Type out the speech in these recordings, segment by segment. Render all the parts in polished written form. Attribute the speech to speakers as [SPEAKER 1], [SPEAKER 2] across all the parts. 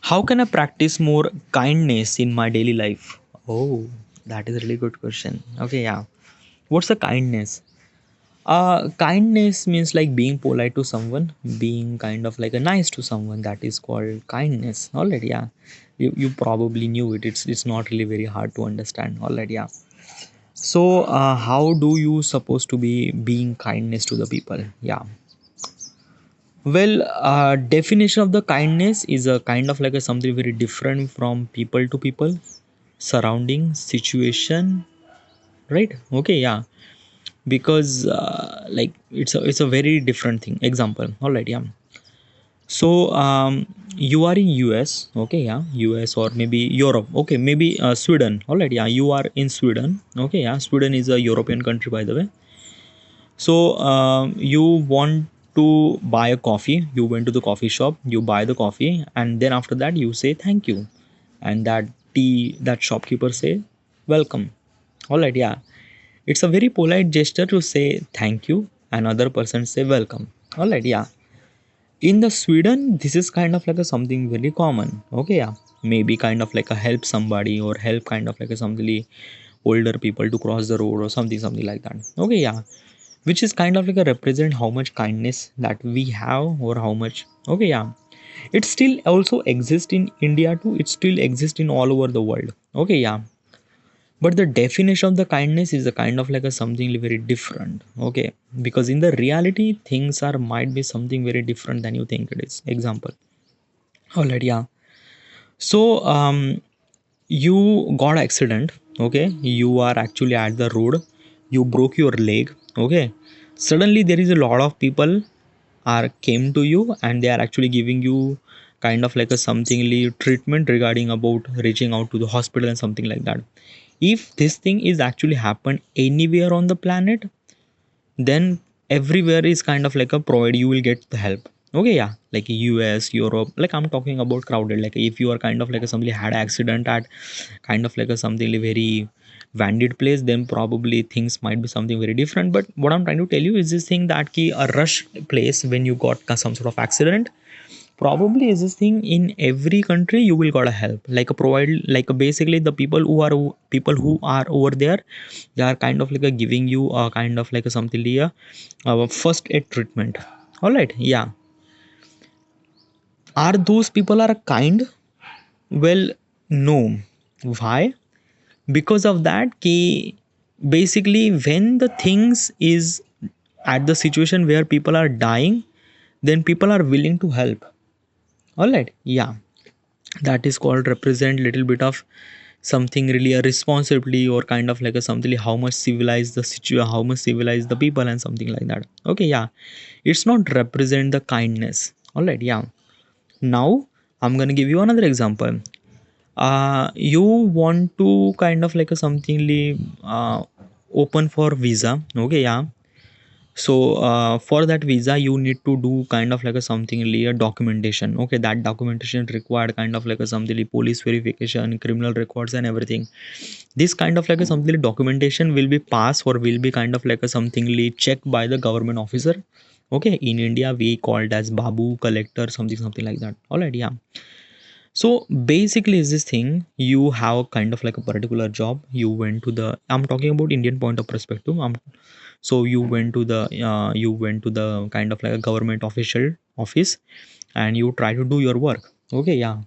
[SPEAKER 1] How can I practice more kindness in my daily life? Oh, that is a really good question. Okay, yeah. What's a kindness? Kindness means like being polite to someone, being kind of like a nice to someone. That is called kindness. Already, yeah. You probably knew it. It's not really very hard to understand. Already, yeah. So, how do you supposed to be being kindness to the people? Yeah. Well, definition of the kindness is a kind of like a something very different from people to people, surrounding, situation, right? Okay, yeah, because like it's a very different thing. Example, all right, yeah. So you are in US, okay, yeah, US or maybe Europe, okay, maybe Sweden, all right, yeah, you are in Sweden, okay, yeah, Sweden is a European country by the way. So you want to buy a coffee. You went to the coffee shop. You buy the coffee, and then after that you say thank you, and that shopkeeper say welcome. All right, yeah. It's a very polite gesture to say thank you, and other person say welcome. All right, yeah. In the Sweden, this is kind of like a something very common. Okay, yeah. Maybe kind of like a help somebody or help kind of like a something older people to cross the road or something like that. Okay, yeah, which is kind of like a represent how much kindness that we have or how much. Okay, yeah, it still also exists in India too. It still exists in all over the world. Okay, yeah, but the definition of the kindness is a kind of like a something very different. Okay, because in the reality things are might be something very different than you think it is. Example, all right, yeah. So you got accident. Okay, you are actually at the road, you broke your leg. Okay, suddenly there is a lot of people are came to you and they are actually giving you kind of like a something treatment regarding about reaching out to the hospital and something like that. If this thing is actually happened anywhere on the planet, then everywhere is kind of like a provide you will get the help. Okay, yeah, like US, Europe, like I'm talking about crowded. Like if you are kind of like a somebody had accident at kind of like a something very vanded place, then probably things might be something very different. But what I'm trying to tell you is this thing that ki a rush place when you got some sort of accident, probably is this thing in every country you will gotta help like a provide like a basically the people who are over there, they are kind of like a giving you a kind of like a something first aid treatment. All right, yeah. Are those people are kind? Well, no. Why? Because of that ki basically when the things is at the situation where people are dying, then people are willing to help. All right, yeah, that is called represent little bit of something really a responsibility or kind of like a something how much civilized the situation, how much civilized the people and something like that. Okay, yeah, it's not represent the kindness. All right, yeah. Now I'm gonna give you another example. You want to kind of like a something open for visa. Okay, yeah. So for that visa you need to do kind of like a something a documentation. Okay, that documentation required kind of like a something police verification, criminal records and everything. This kind of like a something documentation will be passed or will be kind of like a something checked by the government officer. Okay, in India we called as babu, collector, something like that. All right, yeah. So basically is this thing you have kind of like a particular job. You went to the, I'm talking about Indian point of perspective. So you went to the kind of like a government official office and you try to do your work. Okay, yeah.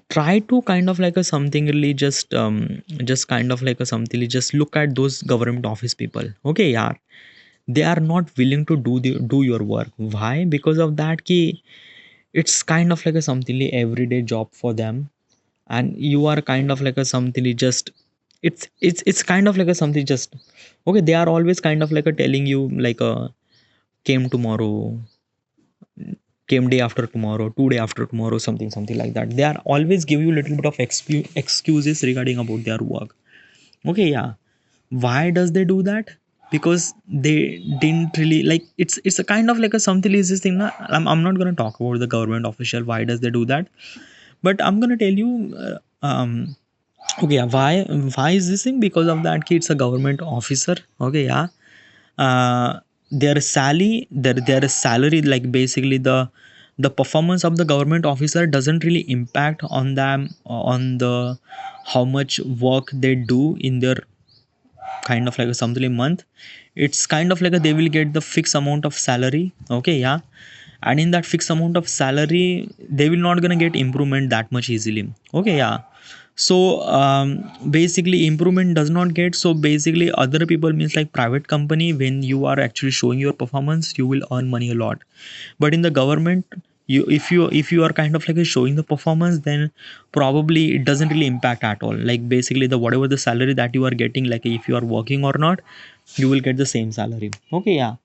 [SPEAKER 1] Try to kind of like a something really just kind of like a something just look at those government office people. Okay, yeah, they are not willing to do your work. Why? Because of that key, it's kind of like a something everyday job for them, and you are kind of like a something just it's kind of like a something just okay. They are always kind of like a telling you like a came tomorrow, came day after tomorrow, 2 day after tomorrow, something like that. They are always give you a little bit of excuses regarding about their work. Okay, yeah. Why does they do that? Because they didn't really like it's a kind of like a something is this thing na? I'm not going to talk about the government official why does they do that, but I'm going to tell you okay, yeah, why is this thing? Because of that kid, it's a government officer. Okay, yeah. Their salary like basically the the performance of the government officer doesn't really impact on them, on the how much work they do in their kind of like a something a month. It's kind of like a, they will get the fixed amount of salary, okay, yeah, and in that fixed amount of salary they will not gonna get improvement that much easily, okay, yeah. So basically improvement does not get, so basically other people means like private company, when you are actually showing your performance you will earn money a lot. But in the government, you, if you are kind of like showing the performance, then probably it doesn't really impact at all. Like basically the whatever the salary that you are getting, like if you are working or not, you will get the same salary, okay, yeah.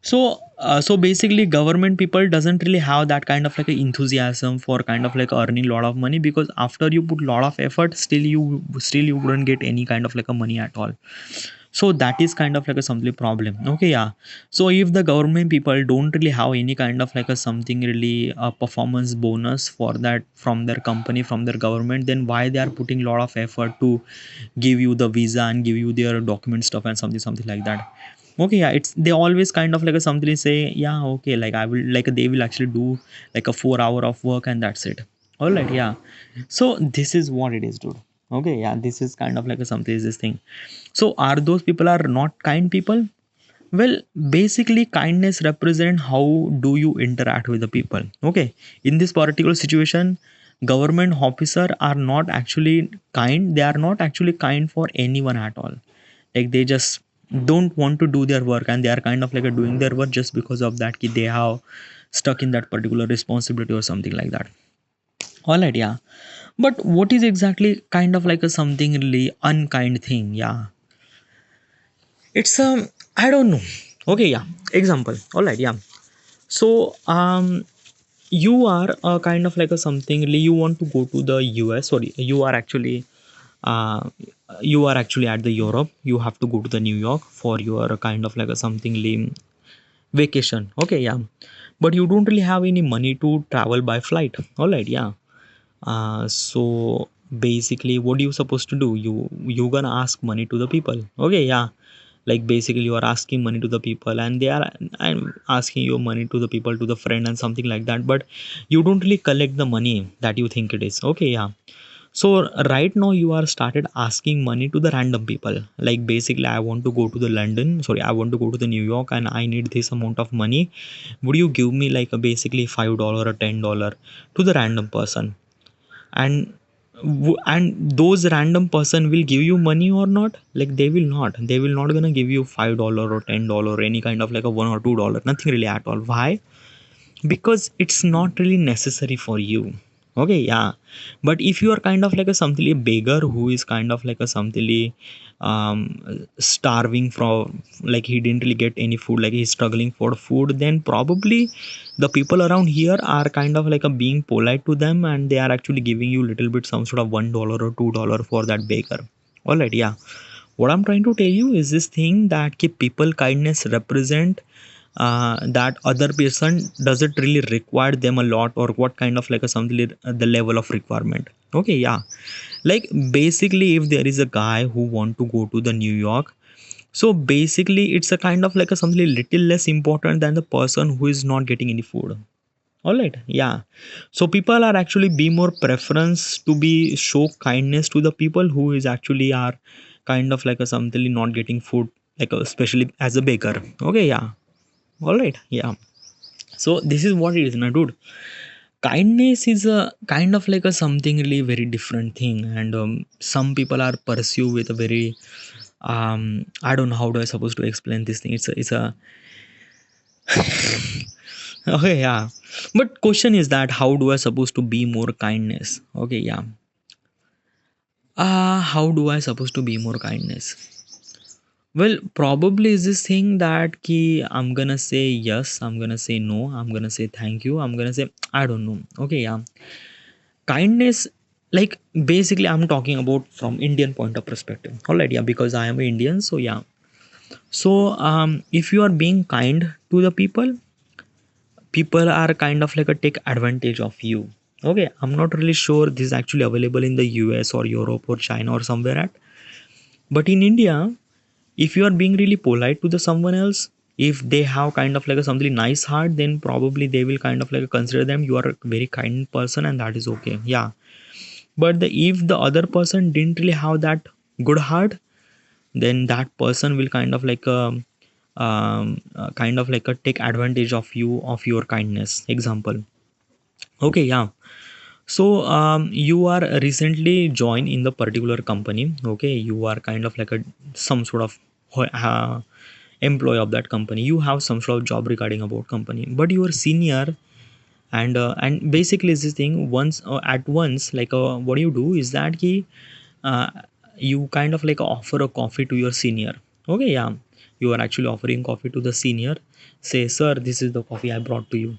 [SPEAKER 1] So so basically government people doesn't really have that kind of like a enthusiasm for kind of like earning a lot of money, because after you put lot of effort, still you wouldn't get any kind of like a money at all. So that is kind of like a something problem, okay, yeah. So if the government people don't really have any kind of like a something really a performance bonus for that from their company, from their government, then why they are putting a lot of effort to give you the visa and give you their document stuff and something like that, okay, yeah. It's they always kind of like a something say, yeah, okay, like I will like they will actually do like a 4 hour of work and that's it, all right, yeah. So this is what it is, dude, okay, yeah. This is kind of like a something is this thing. So are those people are not kind people? Well, basically kindness represent how do you interact with the people, okay. In this particular situation, government officer are not actually kind, they are not actually kind for anyone at all. Like they just don't want to do their work, and they are kind of like doing their work just because of that ki they have stuck in that particular responsibility or something like that, all right, yeah. But what is exactly kind of like a something really unkind thing, yeah. It's I don't know, okay, yeah. Example, all right, yeah. So you are kind of like a something really, you want to go to the US, sorry, uh, you are actually at the Europe, you have to go to the New York for your kind of like a something really vacation, okay, yeah. But you don't really have any money to travel by flight, all right, yeah. So basically what you supposed to do, you gonna ask money to the people, okay, yeah. Like basically you are asking money to the people, and they are I'm asking you money to the people, to the friend and something like that, but you don't really collect the money that you think it is, okay, yeah. So right now you are started asking money to the random people. Like basically I want to go to the London, sorry, I want to go to the New York and I need this amount of money. Would you give me like a basically $5 or $10 to the random person? And and those random person will give you money or not? Like they will not gonna give you $5 or $10 or any kind of like a $1 or $2, nothing really at all. Why? Because it's not really necessary for you, okay, yeah. But if you are kind of like a something a beggar who is kind of like a something starving from, like he didn't really get any food, like he's struggling for food, then probably the people around here are kind of like a being polite to them, and they are actually giving you little bit some sort of $1 or $2 for that beggar, all right, yeah. What I'm trying to tell you is this thing that keep people kindness represent that other person doesn't really require them a lot, or what kind of like a something the level of requirement, okay, yeah. Like basically if there is a guy who want to go to the New York, so basically it's a kind of like a something little less important than the person who is not getting any food, all right, yeah. So people are actually be more preference to be show kindness to the people who is actually are kind of like a something not getting food, like especially as a baker, okay, yeah, all right, yeah. So this is what it is, na dude. Kindness is a kind of like a something really very different thing, and some people are pursue with a very I don't know how do I supposed to explain this thing. It's a okay, yeah. But question is that how do I supposed to be more kindness, okay, yeah. How do I supposed to be more kindness? Well, probably is this thing that ki I'm gonna say yes, I'm gonna say no, I'm gonna say thank you, I'm gonna say I don't know. Okay, yeah. Kindness, like basically I'm talking about from Indian point of perspective. Alright, yeah, because I am an Indian, so yeah. So if you are being kind to the people, people are kind of like a take advantage of you. Okay, I'm not really sure this is actually available in the US or Europe or China or somewhere at. But in India, if you are being really polite to the someone else, if they have kind of like a something nice heart, then probably they will kind of like consider them you are a very kind person, and that is okay, yeah. But if the other person didn't really have that good heart, then that person will kind of like kind of like a take advantage of you, of your kindness. Example, okay, yeah. So you are recently joined in the particular company, okay, you are kind of like a some sort of employee of that company, you have some sort of job regarding about company, but your senior, and basically this thing once at once, like what you do is that he uh, you kind of like offer a coffee to your senior, okay, yeah. You are actually offering coffee to the senior, say, sir, this is the coffee I brought to you,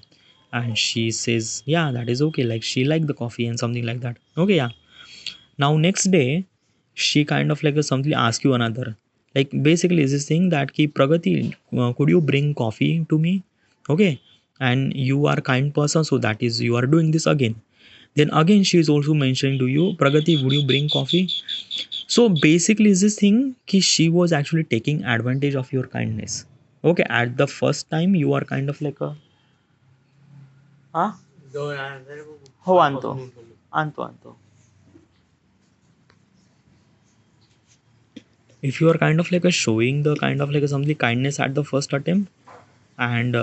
[SPEAKER 1] and she says, yeah, that is okay, like she liked the coffee and something like that, okay, yeah. Now next day she kind of like something ask you another, like basically is this thing that ki Pragati, could you bring coffee to me, okay, and you are kind person, so that is you are doing this again. Then again she is also mentioning to you, Pragati, would you bring coffee? So basically is this thing ki she was actually taking advantage of your kindness, okay. At the first time you are kind of like a ah हो आणतो आणतो आणतो if you are kind of like a showing the kind of like a something kindness at the first attempt, and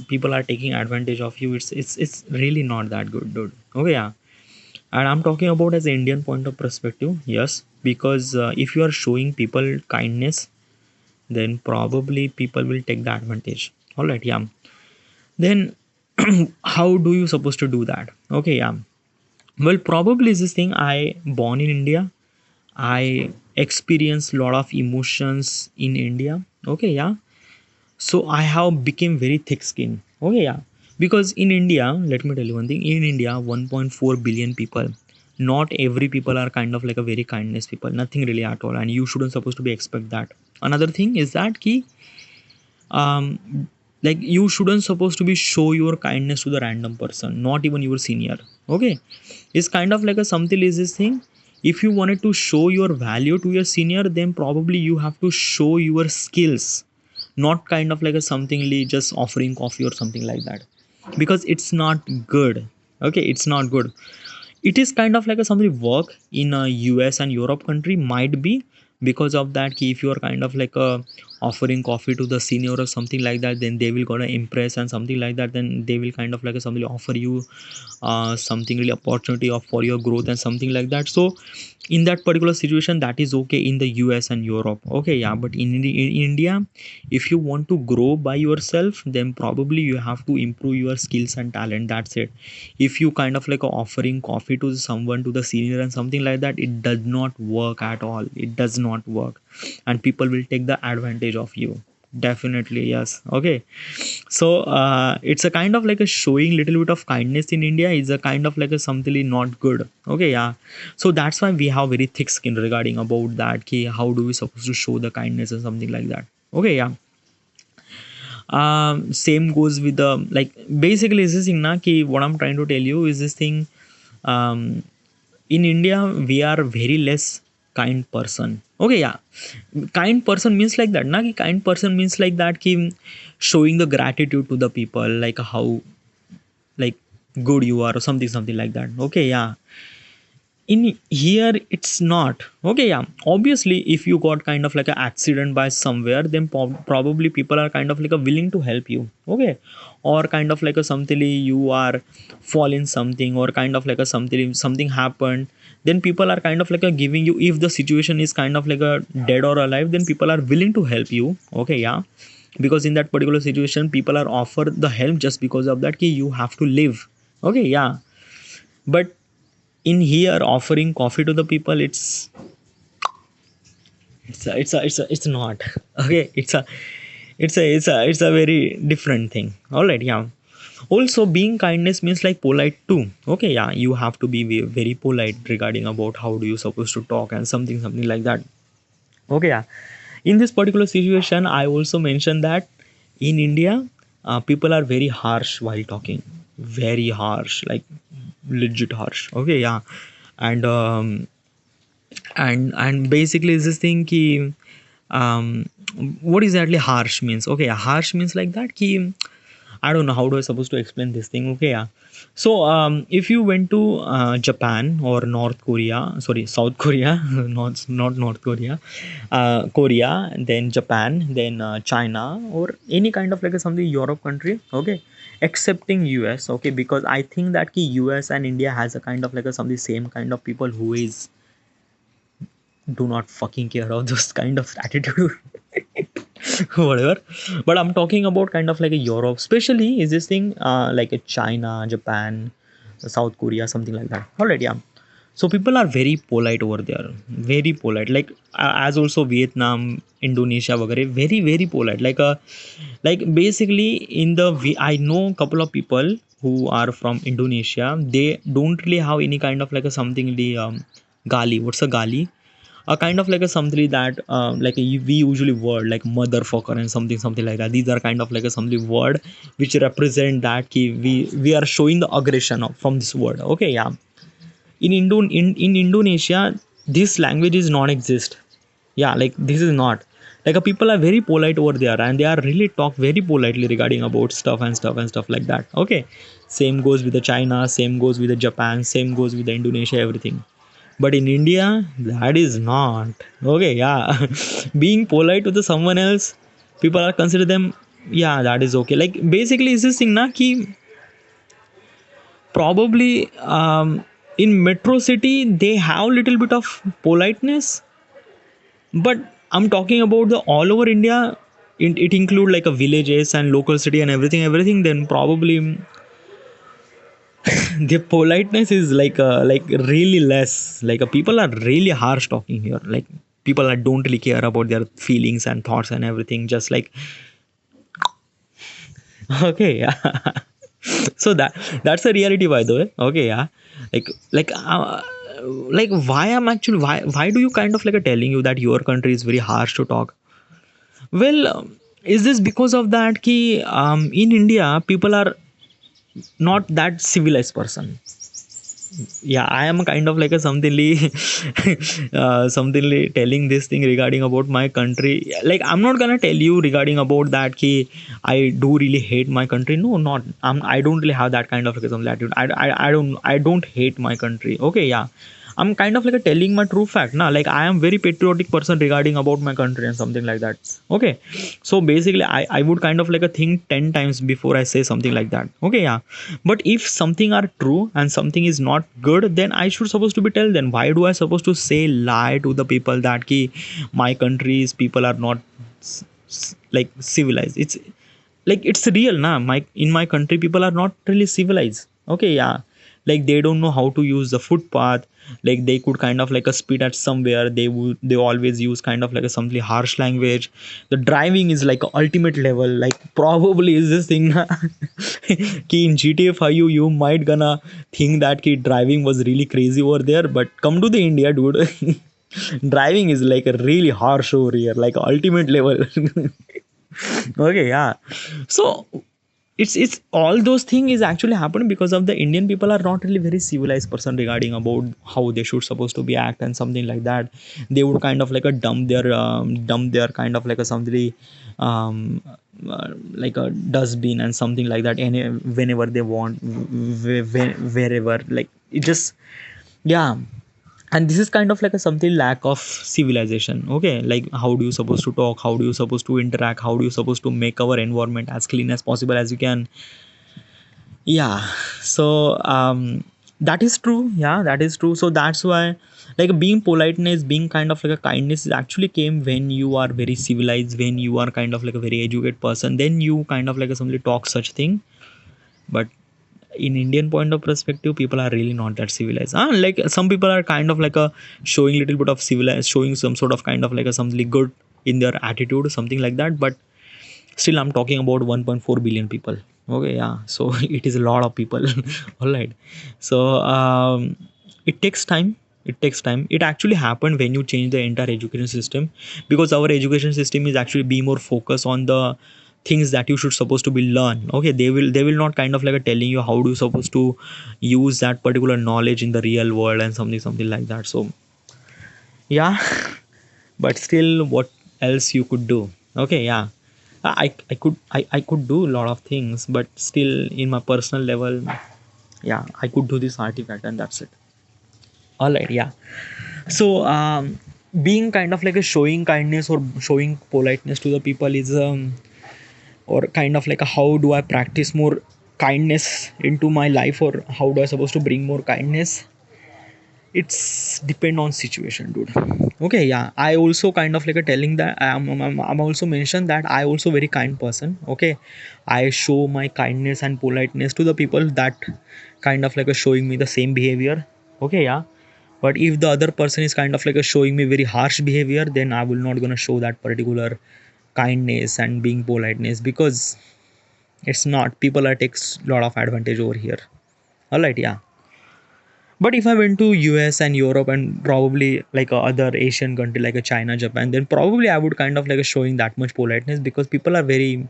[SPEAKER 1] people are taking advantage of you, it's really not that good, dude, okay, yeah. And I'm talking about as an Indian point of perspective, yes, because if you are showing people kindness, then probably people will take the advantage, all right, yeah. Then how do you supposed to do that, okay, yeah. Well, probably is this thing, I born in India, I experienced a lot of emotions in India. Okay, yeah. So I have become very thick skin. Okay, yeah. Because in India, let me tell you one thing. In India, 1.4 billion people. Not every people are kind of like a very kindness people. Nothing really at all, and you shouldn't supposed to be expect that. Another thing is that key, like you shouldn't supposed to be show your kindness to the random person, not even your senior, okay. It's kind of like a something is this thing, if you wanted to show your value to your senior, then probably you have to show your skills, not kind of like a somethingly just offering coffee or something like that, because it's not good, okay, it's not good. It is kind of like a something work in a US and Europe country might be, because of that key, if you are kind of like offering coffee to the senior or something like that, then they will gonna impress and something like that, then they will kind of like a something offer you something really opportunity of for your growth and something like that. So in that particular situation, that is okay in the US and Europe, okay, yeah. But in India, if you want to grow by yourself, then probably you have to improve your skills and talent, that's it. If you kind of like offering coffee to someone, to the senior and something like that, it does not work at all, it does not work, and people will take the advantage of you, definitely, yes, okay. So it's a kind of like a showing little bit of kindness in India is a kind of like a something not good, okay, yeah. So that's why we have very thick skin regarding about that key, how do we supposed to show the kindness or something like that, okay, yeah. Same goes with the, like, basically is this thing na ki what I'm trying to tell you is this thing, um in India we are very less kind person, okay, yeah. Kind person means like that na ki kind person means like that ki showing the gratitude to the people, like how, like, good you are or something like that, okay, yeah. In here it's not, okay, yeah. Obviously if you got kind of like an accident by somewhere, then probably people are kind of like a willing to help you, okay. Or kind of like a something you are fall in something, or kind of like a something happened, then people are kind of like a giving you, if the situation is kind of like a dead or alive, then people are willing to help you, okay, yeah. Because in that particular situation people are offered the help just because of that ki you have to live, okay, yeah. But in here offering coffee to the people, it's not okay. It's a very different thing, all right, yeah. Also being kindness means like polite too, okay, yeah. You have to be very polite regarding about how do you supposed to talk and something like that, okay, yeah. In this particular situation I also mentioned that in India people are very harsh while talking, very harsh, like legit harsh, okay, yeah. And basically it's this thing ki, what exactly harsh means? Okay, harsh means like that ki, I don't know how do I supposed to explain this thing. Okay, yeah. So if you went to Japan or North Korea, sorry, South Korea, not North Korea, Korea, then Japan, then China, or any kind of like a something Europe country, okay, excepting US, okay, because I think that ki US and India has a kind of like a something same kind of people who is do not fucking care of those kind of attitude. Whatever, but I'm talking about kind of like a Europe, especially is this thing like a China, Japan, South Korea, something like that. All right, yeah. So people are very polite over there, very polite, like as also Vietnam, Indonesia वगैरह, very very polite, like basically in the I know a couple of people who are from Indonesia. They don't really have any kind of like a something the gali. What's a gali? A kind of like a something that like we usually word like motherfucker and something like that. These are kind of like a something word which represent that ki we are showing the aggression from this word. Okay, yeah. In Indonesia, this language is non exist. Yeah, like this is not like a people are very polite over there, and they are really talk very politely regarding about stuff like that. Okay, same goes with the China, same goes with the Japan, same goes with the Indonesia, everything. But in India, that is not okay, yeah. Being polite to the someone else, people are consider them, yeah, that is okay. Like basically is this thing na ki probably in metro city they have little bit of politeness, but I'm talking about the all over India. It include like a villages and local city and everything, then probably the politeness is like really less. Like people are really harsh talking here. Like people that don't really care about their feelings and thoughts and everything. Just like okay, yeah. So that's a reality, by the way. Okay, yeah. Like like uh, like why I'm actually why do you kind of like a telling you that your country is very harsh to talk? Well, is this because of that? Ki in India people are not that civilized person. Yeah, I am kind of like a somethingly somethingly telling this thing regarding about my country. Like I'm not gonna tell you regarding about that ki I do really hate my country. No, not I don't really have that kind of like some attitude. I don't hate my country. Okay, yeah. I'm kind of like a telling my true fact now. Like I am very patriotic person regarding about my country and something like that. Okay, so basically I would kind of like a think 10 times before I say something like that. Okay, yeah. But if something are true and something is not good, then I should supposed to be tell them. Why do I supposed to say lie to the people that ki my country's people are not like civilized? It's real na. In my country people are not really civilized. Okay, yeah. Like they don't know how to use the footpath. Like they could kind of like a speed at somewhere. They always use kind of like a something harsh language. The driving is like a ultimate level. Like probably is this thing na, ki in GTA 5 you might gonna think that ki driving was really crazy over there, but come to the India, dude. Driving is like a really harsh over here, like ultimate level. Okay, yeah. So it's all those things is actually happening because of the Indian people are not really very civilized person regarding about how they should supposed to be act and something like that. They would kind of like a dump their kind of like a something um like a dustbin and something like that any whenever they want, wherever, like it just, yeah. And this is kind of like a something lack of civilization. Okay, like how do you supposed to talk, how do you supposed to interact, how do you supposed to make our environment as clean as possible as you can. Yeah. So that is true, yeah, that is true. So that's why like being politeness, being kind of like a kindness is actually came when you are very civilized, when you are kind of like a very educated person, then you kind of like a somebody talk such thing. But in Indian point of perspective, people are really not that civilized. Like some people are kind of like a showing little bit of civilized, showing some sort of kind of like a something good in their attitude, something like that. But still, I'm talking about 1.4 billion people. Okay, yeah. So it is a lot of people. All right. So it takes time. It takes time. It actually happened when you change the entire education system, because our education system is actually be more focused on the things that you should supposed to be learn. Okay, they will not kind of like a telling you how do you supposed to use that particular knowledge in the real world and something like that. So yeah. But still, what else you could do? Okay, yeah. I could do a lot of things, but still in my personal level, yeah, I could do this artifact and that's it. All right, yeah. So being kind of like a showing kindness or showing politeness to the people is or kind of like a, how do I practice more kindness into my life, or how do I supposed to bring more kindness? It's depend on situation, dude. Okay, yeah, I also kind of like a telling that I'm also mentioned that I also very kind person. Okay, I show my kindness and politeness to the people that kind of like a showing me the same behavior. Okay, yeah. But if the other person is kind of like a showing me very harsh behavior, then I will not gonna show that particular kindness and being politeness, because it's not, people are takes a lot of advantage over here. All right, yeah. But if I went to US and Europe and probably like a other Asian country like a China, Japan, then probably I would kind of like a showing that much politeness, because people are very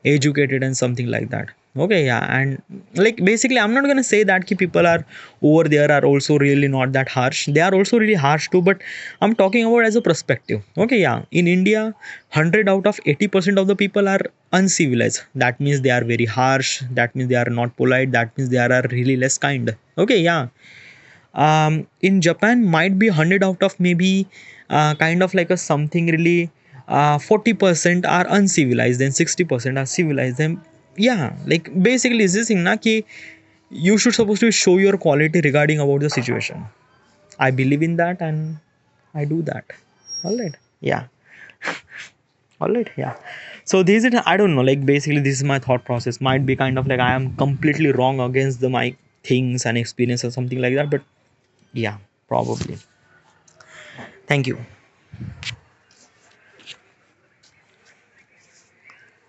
[SPEAKER 1] educated and something like that. Okay, yeah, and like basically I'm not gonna say that ki people are over there are also really not that harsh. They are also really harsh too, but I'm talking about as a perspective. Okay, yeah, in India, 100 out of 80% of the people are uncivilized. That means they are very harsh. That means they are not polite. That means they are really less kind. Okay, yeah. In Japan might be 100 out of maybe kind of like a something really 40% are uncivilized, then 60% are civilized. Then yeah, like basically is this thing na ki you should supposed to show your quality regarding about the situation. I believe in that and I do that. All right. Yeah. All right. Yeah. So this is, I don't know, like basically this is my thought process. Might be kind of like I am completely wrong against the my things and experience or something like that, but yeah, probably. Thank you.